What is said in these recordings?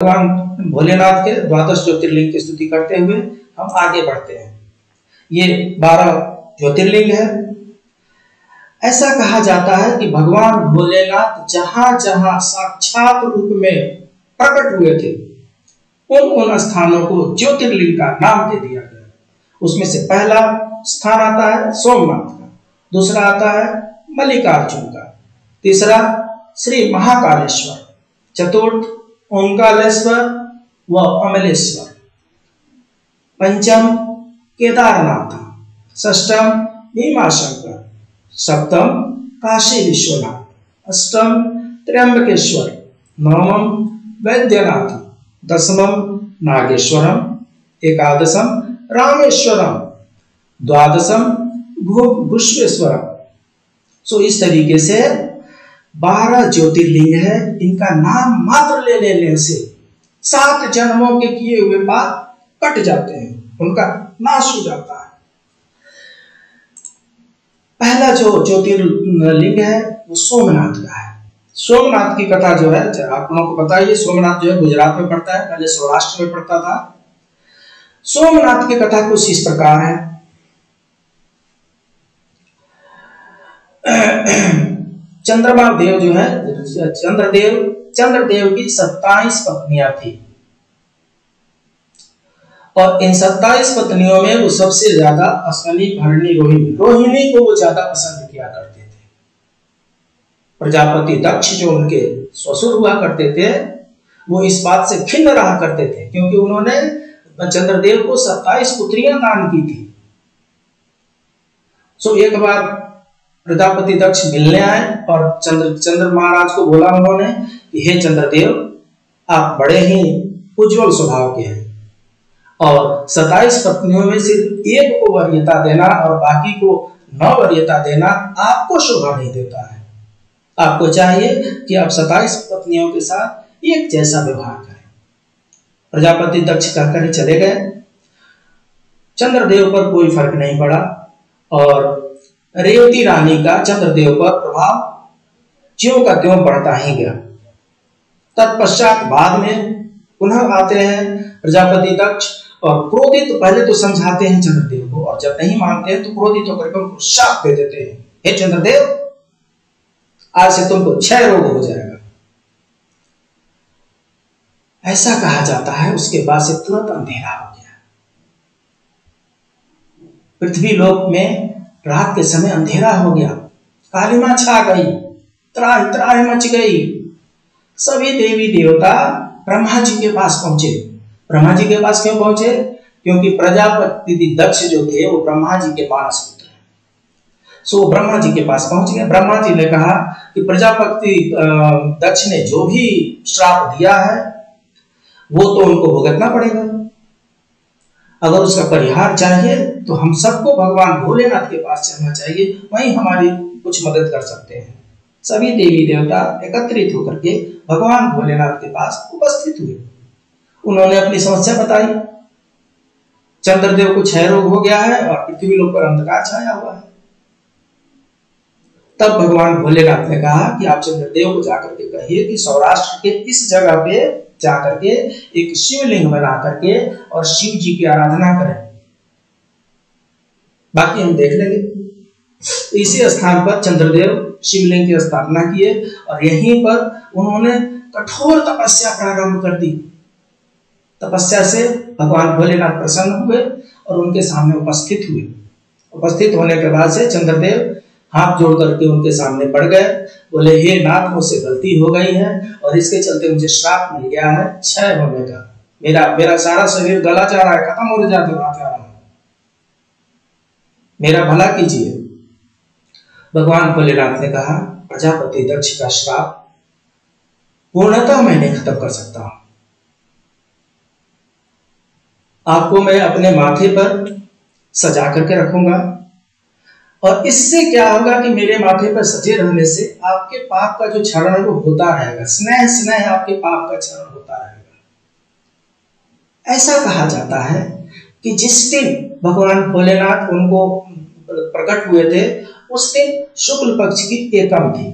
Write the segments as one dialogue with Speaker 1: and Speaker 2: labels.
Speaker 1: भगवान भोलेनाथ के द्वादश ज्योतिर्लिंग की स्तुति करते हुए हम आगे बढ़ते हैं। ये 12 ज्योतिर्लिंग है। ऐसा कहा जाता है कि भगवान भोलेनाथ जहां जहां साक्षात रूप में प्रकट हुए थे उन स्थानों को ज्योतिर्लिंग का नाम दे दिया गया। उसमें से पहला स्थान आता है सोमनाथ का, दूसरा आता है मल्लिकार्जुन का, तीसरा श्री महाकालेश्वर, चतुर्थ ओंकारेश्वर व अमलेश्वर, पंचम केदारनाथ, षष्ठम भीमाशंकर, सप्तम काशी विश्वनाथ, अष्टम त्र्यंबकेश्वर, नवम वैद्यनाथ, दसमम नागेश्वरम, एकादशम रामेश्वरम, द्वादशम घुश्वेश्वरम। सो इस तरीके से 12 ज्योतिर्लिंग है। इनका नाम मात्र ले लेने से 7 जन्मों के किए हुए पाप कट जाते हैं, उनका नाश हो जाता है। पहला जो ज्योतिर्लिंग है वो सोमनाथ का है। सोमनाथ की कथा जो है आप लोगों को पता है, सोमनाथ जो है गुजरात में पड़ता है, पहले सौराष्ट्र में पड़ता था। सोमनाथ की कथा कुछ इस प्रकार है। चंद्रमा देव जो है चंद्रदेव की 27 पत्नियां थी और इन 27 पत्नियों में वो सबसे ज्यादा अश्विनी, भरणी, रोहिणी को वो ज्यादा पसंद किया करते थे। प्रजापति दक्ष जो उनके ससुर हुआ करते थे वो इस बात से खिन्न रहा करते थे क्योंकि उन्होंने चंद्रदेव को 27 पुत्रियां दान की थी। सो एक बार प्रजापति दक्ष मिलने आए और चंद्र महाराज को बोला उन्होंने कि हे चंद्रदेव, आप बड़े ही उज्जवल स्वभाव के हैं और 27 पत्नियों में सिर्फ एक को वरीयता देना और बाकी को 9 वरीयता देना आपको शोभा नहीं देता है। आपको चाहिए कि आप 27 पत्नियों के साथ एक जैसा व्यवहार करें। प्रजापति दक्ष कहकर ही चले गए। चंद्रदेव पर कोई फर्क नहीं पड़ा और रेवती रानी का चंद्रदेव पर प्रभाव ज्यों का त्यों बढ़ता ही गया। तत्पश्चात बाद में पुनः आते हैं प्रजापति दक्ष और क्रोधित पहले तो समझाते हैं चंद्रदेव को और जब नहीं मानते हैं तो क्रोधित होकर उनको शाप दे देते हैं, हे चंद्रदेव, आज से तुमको क्षय रोग हो जाएगा। ऐसा कहा जाता है। उसके बाद से तुरंत अंधेरा हो गया। पृथ्वी लोक में रात के समय अंधेरा हो गया, कालिमा छा गई, त्राहि त्राहि मच गई। सभी देवी देवता ब्रह्मा जी के पास पहुंचे। ब्रह्मा जी के पास क्यों पहुंचे? क्योंकि प्रजापति दक्ष जो थे वो ब्रह्मा जी के मानस पुत्र हैं। सो ब्रह्मा जी के पास पहुंच गए। ब्रह्मा जी ने कहा कि प्रजापति दक्ष ने जो भी श्राप दिया है वो तो उनको भुगतना पड़ेगा। अगर उसका परिहार चाहिए तो हम सबको भगवान भोलेनाथ के पास चलना चाहिए, वहीं हमारी कुछ मदद कर सकते हैं। सभी देवी देवता एकत्रित होकर के भगवान भोलेनाथ के पास उपस्थित हुए। उन्होंने अपनी समस्या बताई। चंद्रदेव को क्षय रोग हो गया है और पृथ्वी लोक पर अंधकार छाया हुआ है। तब भगवान भोलेनाथ ने कहा कि आप चंद्रदेव को जाकर के कहिए कि सौराष्ट्र के इस जगह पे जाकर के एक शिवलिंग बना करके और शिव जी की आराधना करें, बाकी हम देख लेंगे। इसी स्थान पर चंद्रदेव शिवलिंग की स्थापना किए और यहीं पर उन्होंने कठोर तपस्या प्रारंभ कर दी। तपस्या से भगवान भोलेनाथ प्रसन्न हुए और उनके सामने उपस्थित हुए। उपस्थित होने के बाद से चंद्रदेव हाथ जोड़ करके उनके सामने पड़ गए। बोले, हे नाथ, मुझसे गलती हो गई है और इसके चलते मुझे श्राप मिल गया है क्षय होने का। मेरा सारा शरीर गला जा रहा है, खत्म हो जा रहा है, मेरा भला कीजिए। भगवान भोलेनाथ ने कहा, प्रजापति दक्ष का श्राप पूर्णतः मैं नहीं खत्म कर सकता हूं। आपको मैं अपने माथे पर सजा करके रखूंगा और इससे क्या होगा कि मेरे माथे पर सजे रहने से आपके पाप का जो क्षरण वो होता रहेगा, स्नेह स्नेह आपके पाप का क्षरण होता रहेगा। ऐसा कहा जाता है कि जिस दिन भगवान भोलेनाथ उनको प्रकट हुए थे उस दिन शुक्ल पक्ष की एकम थी।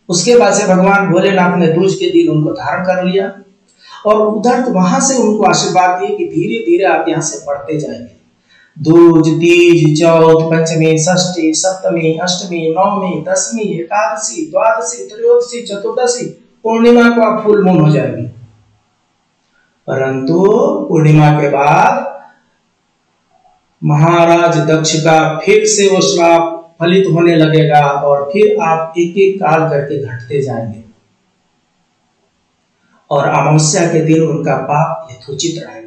Speaker 1: उसके बाद से भगवान भोलेनाथ ने दूज के दिन उनको धारण कर लिया और उधर वहां से उनको आशीर्वाद दिए कि धीरे धीरे आप यहाँ से बढ़ते जाएंगे। दूज, तीज, चौथ, पंचमी, षष्ठी, सप्तमी, अष्टमी, नवमी, दसवीं, एकादशी, द्वादशी, त्रयोदशी, चतुर्दशी, पूर्णिमा को आप फुल मून हो जाएंगे। परंतु पूर्णिमा के बाद महाराज दक्ष का फिर से वो श्राप फलित होने लगेगा और फिर आप एक एक काल करके घटते जाएंगे और अमावस्या के दिन उनका पाप यथोचित रहेगा।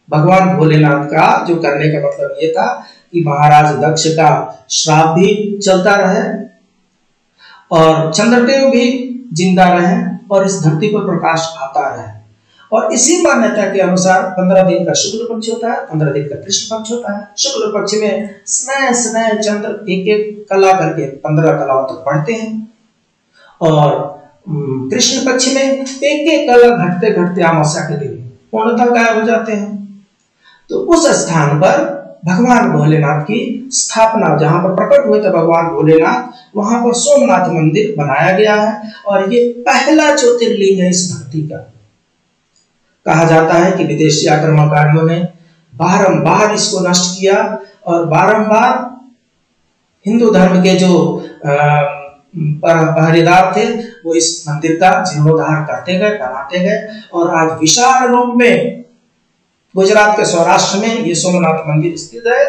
Speaker 1: भगवान भोलेनाथ का जो करने का मतलब ये था कि महाराज दक्ष का श्राप भी चलता रहे और चंद्रदेव भी जिंदा रहे और इस धरती पर प्रकाश आता रहे। और इसी मान्यता के अनुसार 15 दिन का शुक्ल पक्ष होता है, 15 दिन का कृष्ण पक्ष होता है। शुक्ल पक्ष में स्नेह स्नेह चंद्र एक एक कला करके 15 कलाओं तक पढ़ते हैं और कृष्ण पक्ष में एक एक कला घटते घटते अमावस्या के दिन पूर्णतः गायब हो जाते हैं। तो उस स्थान पर भगवान भोलेनाथ की स्थापना, जहां पर प्रकट हुए थे भगवान भोलेनाथ, वहां पर सोमनाथ मंदिर बनाया गया है और ये पहला ज्योतिर्लिंग है इस धरती का। कहा जाता है कि विदेशी आक्रमणकारियों ने बारंबार इसको नष्ट किया और बारंबार हिंदू धर्म के जो पहरेदार थे वो इस मंदिर का जीर्णोद्धार करते गए, बनाते गए और आज विशाल रूप में गुजरात के सौराष्ट्र में ये सोमनाथ मंदिर स्थित है।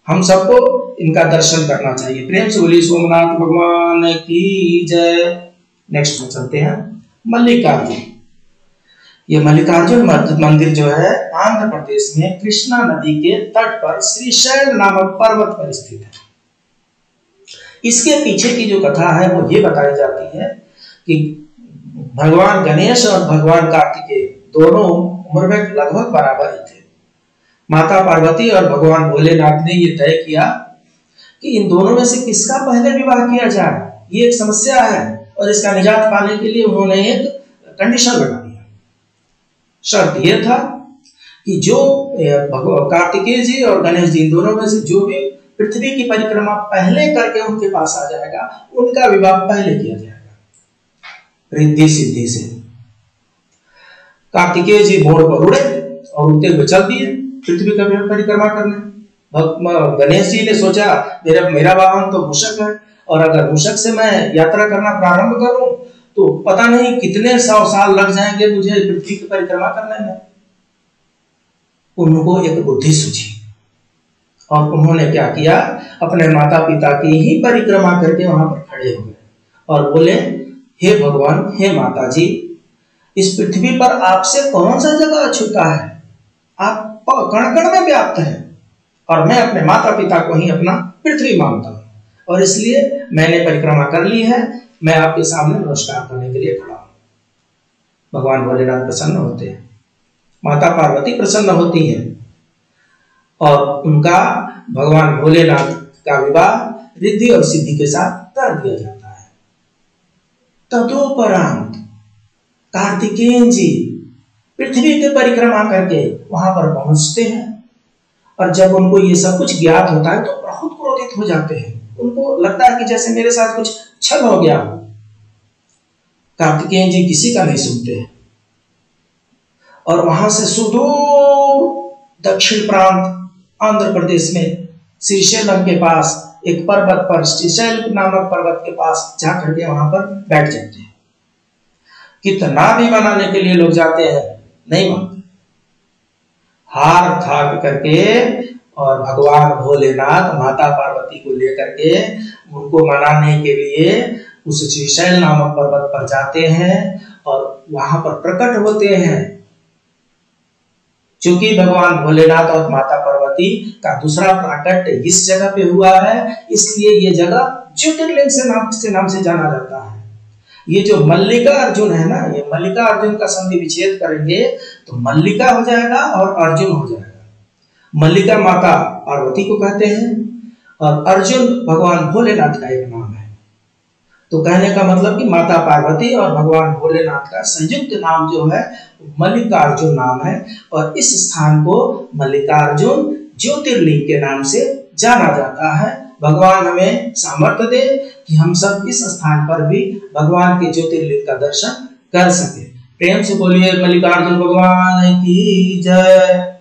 Speaker 1: हम सबको इनका दर्शन करना चाहिए। प्रेम से बोलिए सोमनाथ भगवान की जय। नेक्स्ट में चलते हैं मल्लिकार्जुन। ये मल्लिकार्जुन मंदिर जो है आंध्र प्रदेश में कृष्णा नदी के तट पर श्रीशैल नामक पर्वत पर स्थित है। इसके पीछे की जो कथा है वो ये बताई जाती है कि भगवान गणेश और भगवान कार्तिकेय दोनों उम्र में लगभग बराबर ही थे। माता पार्वती और भगवान भोलेनाथ ने ये तय किया कि इन दोनों में से किसका पहले विवाह किया जाए, ये एक समस्या है और इसका निजात पाने के लिए उन्होंने एक कंडीशन लगा दिया। शर्त यह था कि जो कार्तिकेय जी और गणेश जी दोनों में से जो भी पृथ्वी की परिक्रमा पहले करके उनके पास आ जाएगा, उनका विवाह पहले किया जाएगा रिद्धि सिद्धि से। कार्तिकेय जी मोड़ पर उड़े और उड़ते हुए चल दिए पृथ्वी का परिक्रमा करने। गणेश जी ने सोचा मेरा वाहन तो मूषक है और अगर मूषक से मैं यात्रा करना प्रारंभ करूं तो पता नहीं कितने 100 साल लग जाएंगे मुझे पृथ्वी की परिक्रमा करने में। उनको एक बुद्धि सूझी और उन्होंने क्या किया, अपने माता पिता की ही परिक्रमा करके वहां पर खड़े हो गए और बोले, हे भगवान, हे माता जी, इस पृथ्वी पर आपसे कौन सा जगह छूटा है? आप कण कण में व्याप्त हैं और मैं अपने माता पिता को ही अपना पृथ्वी मानता हूं और इसलिए मैंने परिक्रमा कर ली है। मैं आपके सामने नमस्कार करने के लिए खड़ा हूं। भगवान भोलेनाथ प्रसन्न होते हैं, माता पार्वती प्रसन्न होती है और उनका भगवान भोलेनाथ का विवाह रिद्धि और सिद्धि के साथ कर दिया जाता है। तदोपरांत कार्तिकेय जी पृथ्वी की परिक्रमा करके वहां पर पहुंचते हैं और जब उनको ये सब कुछ ज्ञात होता है तो बहुत क्रोधित हो जाते हैं। उनको लगता है कि जैसे मेरे साथ कुछ छल हो गया। कार्तिकेय जी किसी का नहीं सुनते हैं और वहां से सुदूर दक्षिण प्रांत आंध्र प्रदेश में श्रीशैलम के पास एक पर्वत पर, श्रीशैल नामक पर्वत के पास जाकर के वहां पर बैठ जाते हैं। कितना भी मनाने के लिए लोग जाते हैं, नहीं मानते। हार थाक करके और भगवान भोलेनाथ माता पार्वती को लेकर के उनको मनाने के लिए उस श्रीशैल नामक पर्वत पर जाते हैं और वहां पर प्रकट होते हैं। क्योंकि भगवान भोलेनाथ और माता पार्वती का दूसरा प्राकट्य इस जगह पे हुआ है, इसलिए ये जगह ज्योतिर्लिंग से नाम से जाना जाता है। ये जो मल्लिका अर्जुन है ना, ये मल्लिका अर्जुन का संधि विच्छेद करेंगे तो मल्लिका हो जाएगा और अर्जुन हो जाएगा। मल्लिका माता पार्वती को कहते हैं और अर्जुन भगवान भोलेनाथ का एक नाम है। तो कहने का मतलब कि माता पार्वती और भगवान भोलेनाथ का संयुक्त नाम जो है मल्लिकार्जुन नाम है और इस स्थान को मल्लिकार्जुन ज्योतिर्लिंग के नाम से जाना जाता है भगवान हमें सामर्थ्य दे कि हम सब इस स्थान पर भी भगवान के ज्योतिर्लिंग का दर्शन कर सके। प्रेम से बोलिए मल्लिकार्जुन भगवान की जय।